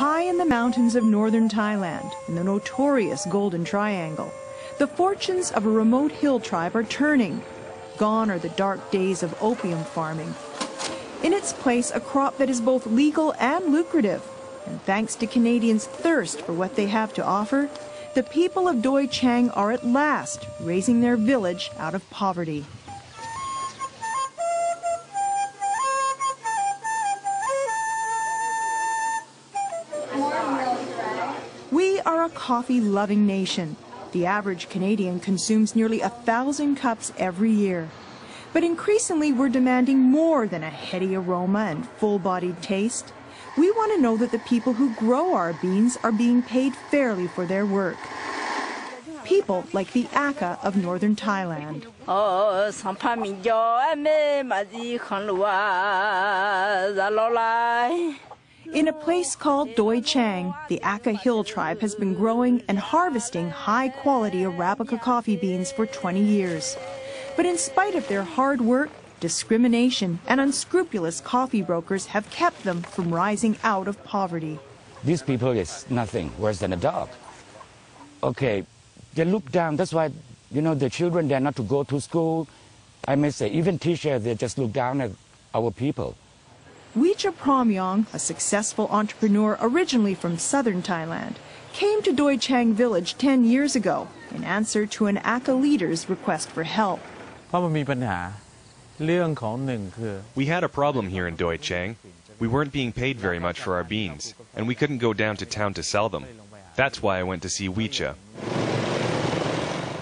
High in the mountains of northern Thailand, in the notorious Golden Triangle, the fortunes of a remote hill tribe are turning. Gone are the dark days of opium farming. In its place, a crop that is both legal and lucrative. And thanks to Canadians' thirst for what they have to offer, the people of Doi Chang are at last raising their village out of poverty. We are a coffee-loving nation. The average Canadian consumes nearly 1,000 cups every year. But increasingly, we're demanding more than a heady aroma and full-bodied taste. We want to know that the people who grow our beans are being paid fairly for their work. People like the Aka of northern Thailand. In a place called Doi Chang, the Aka Hill tribe has been growing and harvesting high-quality Arabica coffee beans for 20 years. But in spite of their hard work, discrimination, and unscrupulous coffee brokers have kept them from rising out of poverty. These people is nothing worse than a dog. Okay, they look down. That's why, the children, they're not to go to school. I may say, even teachers, they just look down at our people. Wicha Pramyong, a successful entrepreneur originally from southern Thailand, came to Doi Chang Village 10 years ago in answer to an Aka leader's request for help. We had a problem here in Doi Chang. We weren't being paid very much for our beans, and we couldn't go down to town to sell them. That's why I went to see Wicha.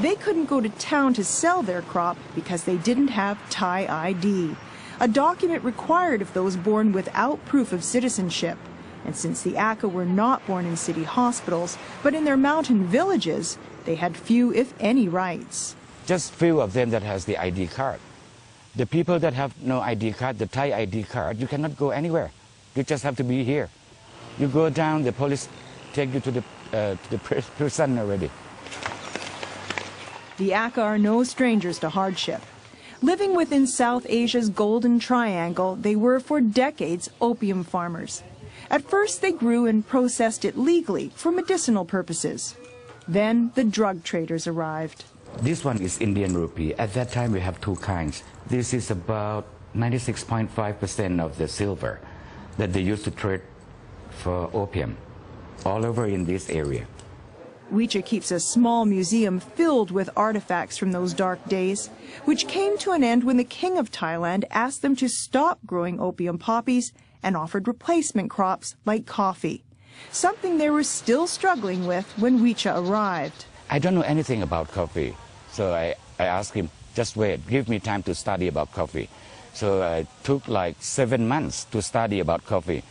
They couldn't go to town to sell their crop because they didn't have Thai ID, a document required of those born without proof of citizenship. And since the Aka were not born in city hospitals, but in their mountain villages, they had few, if any, rights. Just few of them that has the ID card. The people that have no ID card, the Thai ID card, you cannot go anywhere. You just have to be here. You go down, the police take you to the prison already. The Aka are no strangers to hardship. Living within South Asia's Golden Triangle, they were for decades opium farmers. At first, they grew and processed it legally for medicinal purposes. Then the drug traders arrived. This one is Indian rupee. At that time, we have two kinds. This is about 96.5% of the silver that they used to trade for opium all over in this area. Wicha keeps a small museum filled with artifacts from those dark days, which came to an end when the King of Thailand asked them to stop growing opium poppies and offered replacement crops like coffee, something they were still struggling with when Wicha arrived. I don't know anything about coffee, so I asked him, just wait, give me time to study about coffee. So I took like 7 months to study about coffee.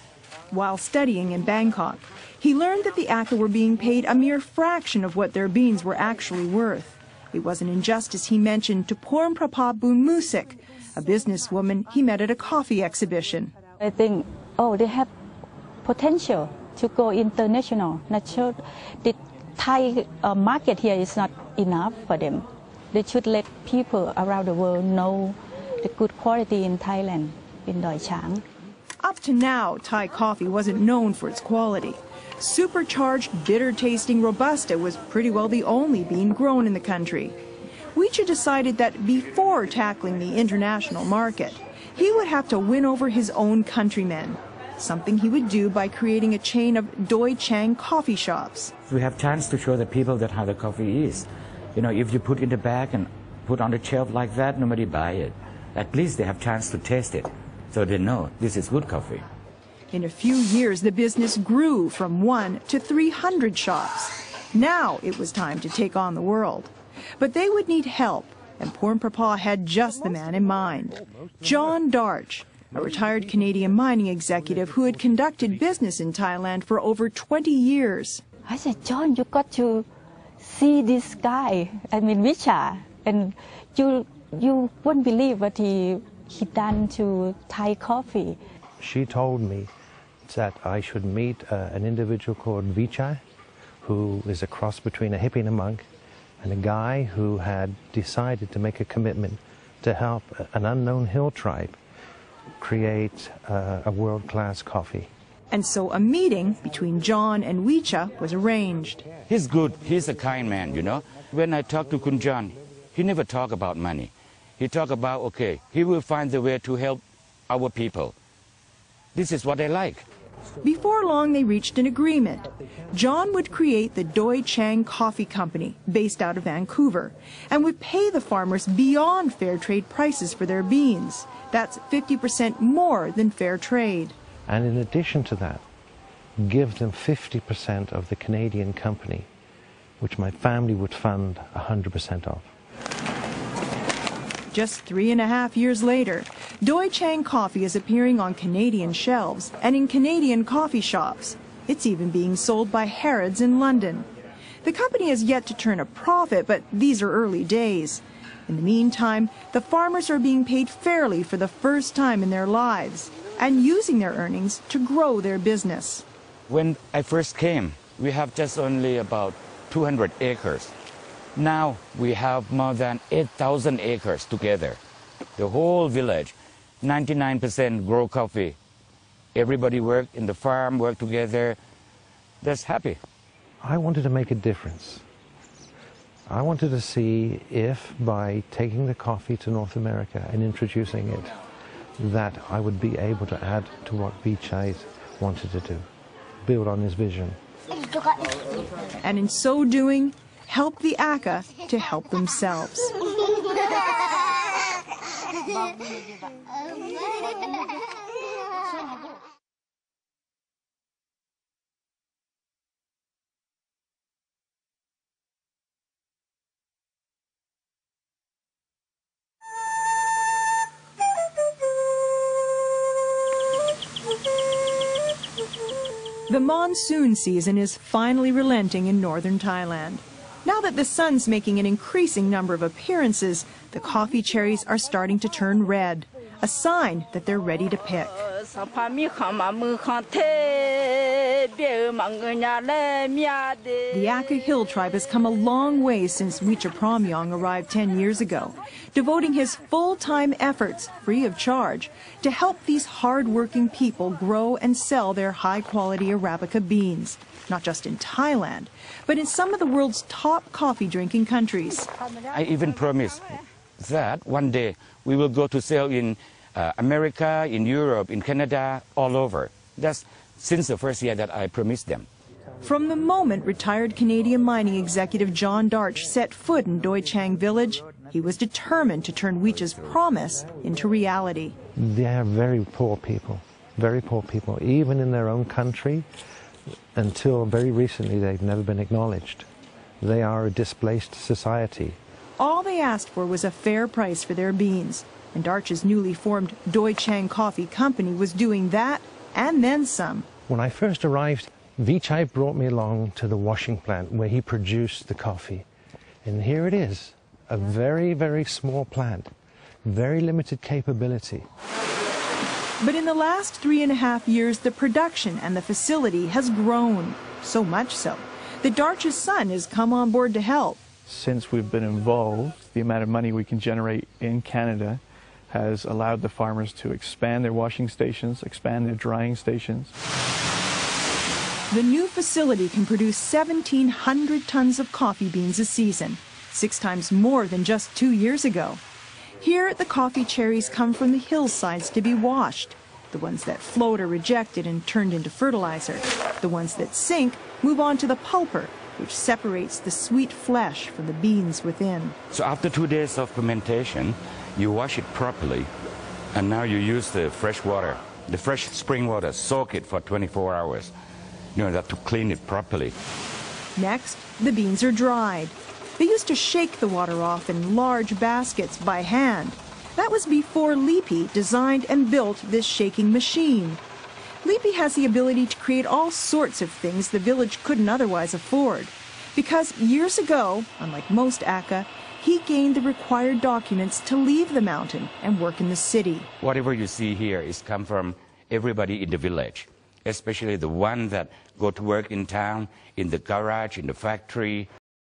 While studying in Bangkok, he learned that the Aka were being paid a mere fraction of what their beans were actually worth. It was an injustice he mentioned to Porn Prapa Boon Musik, a businesswoman he met at a coffee exhibition. I think, they have potential to go international. Not sure the Thai market here is not enough for them. They should let people around the world know the good quality in Thailand, in Doi Chang. Up to now, Thai coffee wasn't known for its quality. Supercharged, bitter-tasting Robusta was pretty well the only bean grown in the country. Wicha decided that before tackling the international market, he would have to win over his own countrymen, something he would do by creating a chain of Doi Chang coffee shops. We have chance to show the people that how the coffee is. If you put in the bag and put on the shelf like that, nobody buy it. At least they have chance to taste it, so they know this is good coffee. In a few years, the business grew from 1 to 300 shops. Now it was time to take on the world. But they would need help, and Porn Prapa had just the man in mind. John Darch, a retired Canadian mining executive who had conducted business in Thailand for over 20 years. I said, John, you got to see this guy, Wicha, and you won't believe what he done to Thai coffee. She told me that I should meet an individual called Vichai, who is a cross between a hippie and a monk, and a guy who had decided to make a commitment to help an unknown hill tribe create a world-class coffee. And so a meeting between John and Wicha was arranged. He's good. He's a kind man, you know. When I talk to Kun John, he never talk about money. He talk about, okay, he will find the way to help our people. This is what I like. Before long, they reached an agreement. John would create the Doi Chaang Coffee Company, based out of Vancouver, and would pay the farmers beyond fair trade prices for their beans. That's 50% more than fair trade. And in addition to that, give them 50% of the Canadian company, which my family would fund 100% of. Just 3.5 years later, Doi Chaang Coffee is appearing on Canadian shelves and in Canadian coffee shops. It's even being sold by Harrods in London. The company has yet to turn a profit, but these are early days. In the meantime, the farmers are being paid fairly for the first time in their lives and using their earnings to grow their business. When I first came, we have just only about 200 acres. Now we have more than 8,000 acres together. The whole village, 99% grow coffee. Everybody work in the farm, work together. That's happy. I wanted to make a difference. I wanted to see if by taking the coffee to North America and introducing it, that I would be able to add to what Vichai wanted to do, build on his vision. And in so doing, help the Aka to help themselves. The monsoon season is finally relenting in northern Thailand. Now that the sun's making an increasing number of appearances, the coffee cherries are starting to turn red, a sign that they're ready to pick. The Aka Hill tribe has come a long way since Wicha Pramyong arrived 10 years ago, devoting his full-time efforts, free of charge, to help these hard-working people grow and sell their high-quality Arabica beans, not just in Thailand, but in some of the world's top coffee-drinking countries. I even promised that one day we will go to sell in America, in Europe, in Canada, all over. That's since the first year that I promised them. From the moment retired Canadian mining executive John Darch set foot in Doi Chang Village, he was determined to turn Wicha's promise into reality. They are very poor people, even in their own country. Until very recently, they've never been acknowledged. They are a displaced society. All they asked for was a fair price for their beans, and Darch's newly formed Doi Chang Coffee Company was doing that and then some. When I first arrived, Vichai brought me along to the washing plant where he produced the coffee. And here it is, a very, very small plant, very limited capability. But in the last 3.5 years, the production and the facility has grown, so much so that Darch's son has come on board to help. Since we've been involved, the amount of money we can generate in Canada has allowed the farmers to expand their washing stations, expand their drying stations. The new facility can produce 1,700 tons of coffee beans a season, 6 times more than just 2 years ago. Here, the coffee cherries come from the hillsides to be washed. The ones that float are rejected and turned into fertilizer. The ones that sink move on to the pulper, which separates the sweet flesh from the beans within. So after 2 days of fermentation, you wash it properly, and now you use the fresh water, the fresh spring water, soak it for 24 hours, that to clean it properly. Next, the beans are dried. They used to shake the water off in large baskets by hand. That was before Lipi designed and built this shaking machine. Lipi has the ability to create all sorts of things the village couldn't otherwise afford. Because years ago, unlike most Aka, he gained the required documents to leave the mountain and work in the city. Whatever you see here is come from everybody in the village, especially the one that go to work in town, in the garage, in the factory,